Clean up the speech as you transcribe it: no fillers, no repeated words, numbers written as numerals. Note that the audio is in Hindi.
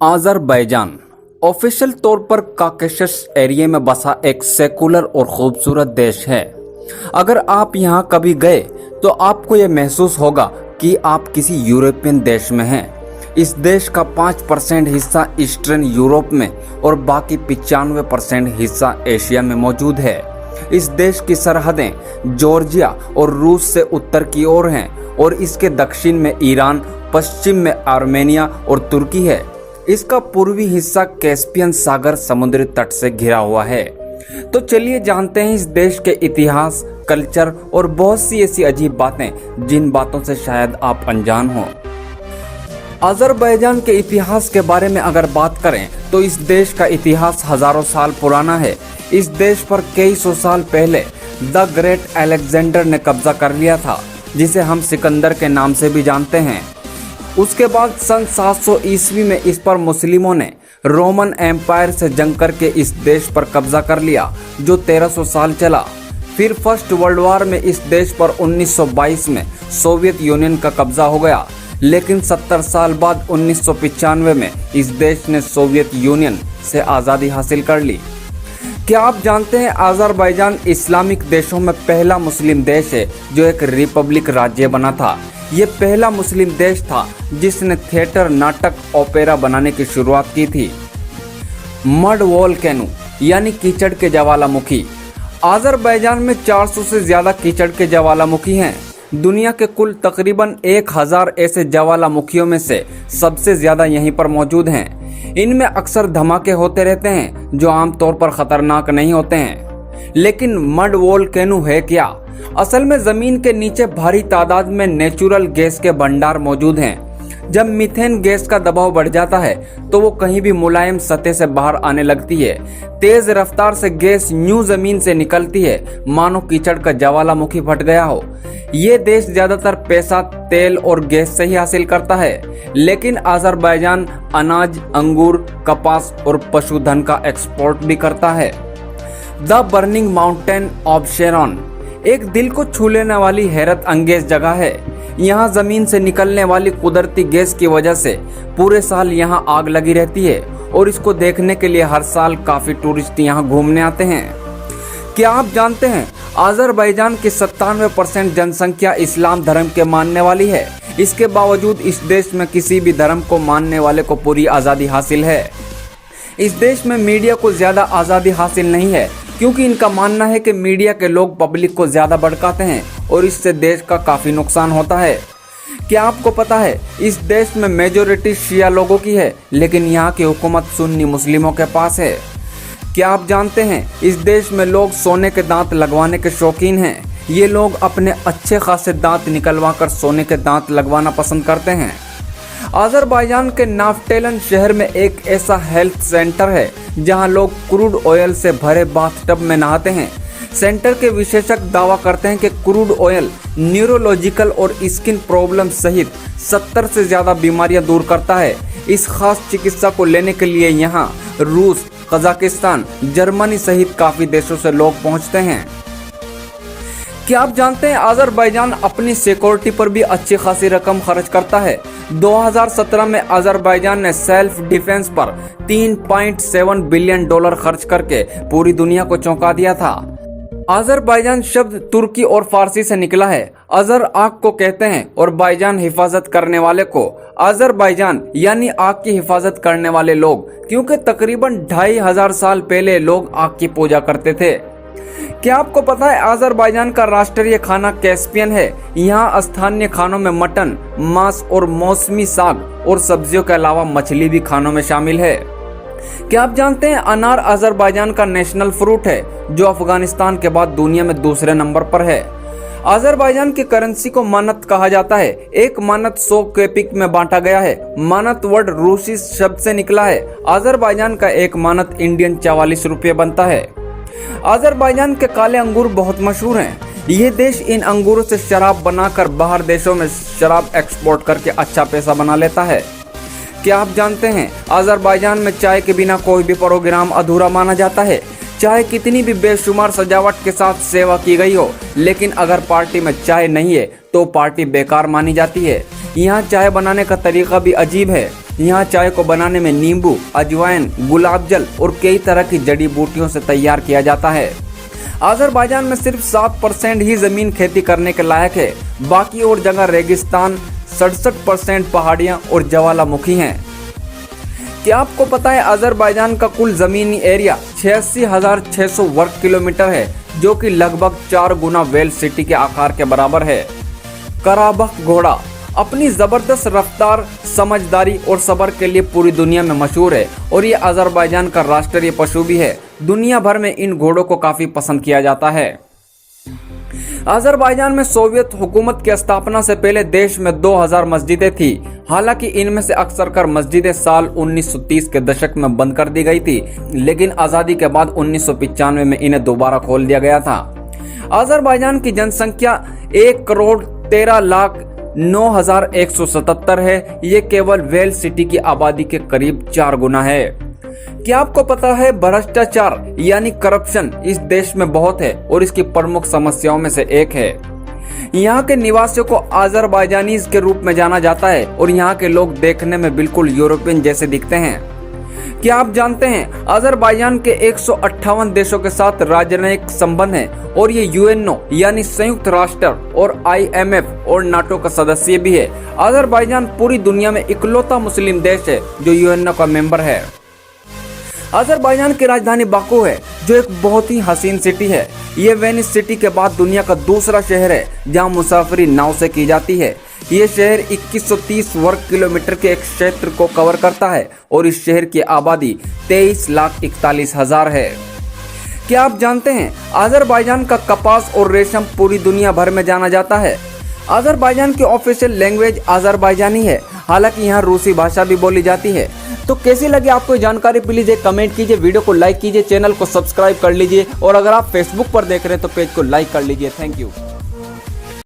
अज़रबैजान ऑफिशियल तौर पर काकेशस एरिया में बसा एक सेकुलर और खूबसूरत देश है। अगर आप यहाँ कभी गए तो आपको ये महसूस होगा कि आप किसी यूरोपियन देश में हैं। इस देश का 5% हिस्सा ईस्टर्न यूरोप में और बाकी 95% हिस्सा एशिया में मौजूद है। इस देश की सरहदें जॉर्जिया और रूस से उत्तर की ओर हैं और इसके दक्षिण में ईरान, पश्चिम में आर्मेनिया और तुर्की है। इसका पूर्वी हिस्सा कैस्पियन सागर समुद्री तट से घिरा हुआ है। तो चलिए जानते हैं इस देश के इतिहास, कल्चर और बहुत सी ऐसी अजीब बातें जिन बातों से शायद आप अनजान हो। अज़रबैजान के इतिहास के बारे में अगर बात करें तो इस देश का इतिहास हजारों साल पुराना है। इस देश पर कई सौ साल पहले द ग्रेट अलेक्जेंडर ने कब्जा कर लिया था, जिसे हम सिकंदर के नाम से भी जानते हैं। उसके बाद सन 700 ईस्वी में इस पर मुस्लिमों ने रोमन एम्पायर से जंग करके इस देश पर कब्जा कर लिया, जो 1300 साल चला। फिर फर्स्ट वर्ल्ड वॉर में इस देश पर 1922 में सोवियत यूनियन का कब्जा हो गया, लेकिन 70 साल बाद 1995 में इस देश ने सोवियत यूनियन से आज़ादी हासिल कर ली। क्या आप जानते हैं अज़रबैजान इस्लामिक देशों में पहला मुस्लिम देश है जो एक रिपब्लिक राज्य बना था। ये पहला मुस्लिम देश था जिसने थिएटर, नाटक, ओपेरा बनाने की शुरुआत की थी। मड वोल्केनो यानी कीचड़ के ज्वालामुखी। अज़रबैजान में 400 से ज्यादा कीचड़ के ज्वालामुखी हैं। दुनिया के कुल तकरीबन 1000 ऐसे ज्वालामुखियों में से सबसे ज्यादा यहीं पर मौजूद हैं। इनमें अक्सर धमाके होते रहते हैं जो आमतौर पर खतरनाक नहीं होते हैं। लेकिन मड वोल्केनो है क्या? असल में जमीन के नीचे भारी तादाद में नेचुरल गैस के भंडार मौजूद हैं। जब मीथेन गैस का दबाव बढ़ जाता है तो वो कहीं भी मुलायम सतह से बाहर आने लगती है। तेज रफ्तार से गैस यूं जमीन से निकलती है मानो कीचड़ का ज्वालामुखी फट गया हो। ये देश ज्यादातर पैसा, तेल और गैस से ही हासिल करता है, लेकिन अज़रबैजान अनाज, अंगूर, कपास और पशुधन का एक्सपोर्ट भी करता है। The burning mountain of Sharon एक दिल को छू लेने वाली हैरत अंगेज जगह है। यहाँ जमीन से निकलने वाली कुदरती गैस की वजह से पूरे साल यहाँ आग लगी रहती है और इसको देखने के लिए हर साल काफी टूरिस्ट यहाँ घूमने आते हैं। क्या आप जानते हैं अज़रबैजान की 97% जनसंख्या इस्लाम धर्म के मानने वाली है। इसके बावजूद इस देश में किसी भी धर्म को मानने वाले को पूरी आज़ादी हासिल है। इस देश में मीडिया को ज्यादा आज़ादी हासिल नहीं है, क्योंकि इनका मानना है कि मीडिया के लोग पब्लिक को ज्यादा भड़काते हैं और इससे देश का काफी नुकसान होता है। क्या आपको पता है इस देश में मेजोरिटी शिया लोगों की है, लेकिन यहाँ की हुकूमत सुन्नी मुस्लिमों के पास है। क्या आप जानते हैं इस देश में लोग सोने के दांत लगवाने के शौकीन हैं। ये लोग अपने अच्छे खासे दांत निकलवा कर सोने के दांत लगवाना पसंद करते हैं। अज़रबैजान के नाफ्टेलन शहर में एक ऐसा हेल्थ सेंटर है जहां लोग क्रूड ऑयल से भरे बाथटब में नहाते हैं। सेंटर के विशेषज्ञ दावा करते हैं कि क्रूड ऑयल न्यूरोलॉजिकल और स्किन प्रॉब्लम सहित 70 से ज्यादा बीमारियां दूर करता है। इस खास चिकित्सा को लेने के लिए यहां रूस, कजाकिस्तान, जर्मनी सहित काफी देशों से लोग पहुंचते हैं। क्या आप जानते हैं अज़रबैजान अपनी सिक्योरिटी पर भी अच्छी खासी रकम खर्च करता है। 2017 में अज़रबैजान ने सेल्फ डिफेंस पर $3.7 बिलियन खर्च करके पूरी दुनिया को चौंका दिया था। अज़रबैजान शब्द तुर्की और फारसी से निकला है। अज़र आग को कहते हैं और बैजान हिफाजत करने वाले को। अज़रबैजान यानी आग की हिफाजत करने वाले लोग, क्योंकि तकरीबन 2500 साल पहले लोग आग की पूजा करते थे। क्या आपको पता है अज़रबैजान का राष्ट्रीय खाना कैस्पियन है। यहाँ स्थानीय खानों में मटन, मांस और मौसमी साग और सब्जियों के अलावा मछली भी खानों में शामिल है। क्या आप जानते हैं अनार अज़रबैजान का नेशनल फ्रूट है, जो अफगानिस्तान के बाद दुनिया में दूसरे नंबर पर है। अज़रबैजान की करेंसी को मानत कहा जाता है। एक मानत 100 केपिक में बांटा गया है। मानत वर्ड रूसी शब्द से निकला है। अज़रबैजान का एक मानत इंडियन 44 रुपये बनता है। अज़रबैजान के काले अंगूर बहुत मशहूर हैं। ये देश इन अंगूरों से शराब बनाकर बाहर देशों में शराब एक्सपोर्ट करके अच्छा पैसा बना लेता है। क्या आप जानते हैं अज़रबैजान में चाय के बिना कोई भी प्रोग्राम अधूरा माना जाता है। चाहे कितनी भी बेशुमार सजावट के साथ सेवा की गई हो, लेकिन अगर पार्टी में चाय नहीं है तो पार्टी बेकार मानी जाती है। यहाँ चाय बनाने का तरीका भी अजीब है। यहाँ चाय को बनाने में नींबू, अजवाइन, गुलाब जल और कई तरह की जड़ी बूटियों से तैयार किया जाता है। अजरबैजान में सिर्फ 7% ही जमीन खेती करने के लायक है, बाकी और जगह रेगिस्तान, 67% पहाड़ियां और ज्वालामुखी हैं। क्या आपको पता है अजरबैजान का कुल जमीनी एरिया 86,600 वर्ग किलोमीटर है, जो कि लगभग 4 गुना वेल सिटी के आकार के बराबर है। कराबख घोड़ा अपनी जबरदस्त रफ्तार, समझदारी और सब्र के लिए पूरी दुनिया में मशहूर है और ये अजरबैजान का राष्ट्रीय पशु भी है। दुनिया भर में इन घोड़ों को काफी पसंद किया जाता है। अजरबैजान में सोवियत हुकूमत की स्थापना से पहले देश में 2000 मस्जिदें थी। हालांकि इनमें से अक्सर कर मस्जिदें साल 1930 के दशक में बंद कर दी गई थी, लेकिन आजादी के बाद 1995 में इन्हें दोबारा खोल दिया गया था। अजरबैजान की जनसंख्या 1,13,09,177 है। ये केवल वेल सिटी की आबादी के करीब 4 गुना है। क्या आपको पता है भ्रष्टाचार यानी करप्शन इस देश में बहुत है और इसकी प्रमुख समस्याओं में से एक है। यहाँ के निवासियों को अजरबैजानीज के रूप में जाना जाता है और यहाँ के लोग देखने में बिल्कुल यूरोपियन जैसे दिखते हैं। क्या आप जानते हैं अजरबैजान के 158 देशों के साथ राजनयिक संबंध है और ये यूएनओ यानी संयुक्त राष्ट्र और IMF और नाटो का सदस्य भी है। अजरबैजान पूरी दुनिया में इकलौता मुस्लिम देश है जो यूएनओ का मेंबर है। अजरबैजान की राजधानी बाकू है, जो एक बहुत ही हसीन सिटी है। ये वेनिस सिटी के बाद दुनिया का दूसरा शहर है जहां मुसाफिरी नाव से की जाती है। ये शहर 2130 वर्ग किलोमीटर के एक क्षेत्र को कवर करता है और इस शहर की आबादी 23,41,000 है। क्या आप जानते हैं अजरबैजान का कपास और रेशम पूरी दुनिया भर में जाना जाता है। अजरबैजान की ऑफिशियल लैंग्वेज अजरबैजानी है, हालांकि यहाँ रूसी भाषा भी बोली जाती है। तो कैसी लगी आपको ये जानकारी, प्लीज एक कमेंट कीजिए, वीडियो को लाइक कीजिए, चैनल को सब्सक्राइब कर लीजिए और अगर आप फेसबुक पर देख रहे हैं तो पेज को लाइक कर लीजिए। Thank you.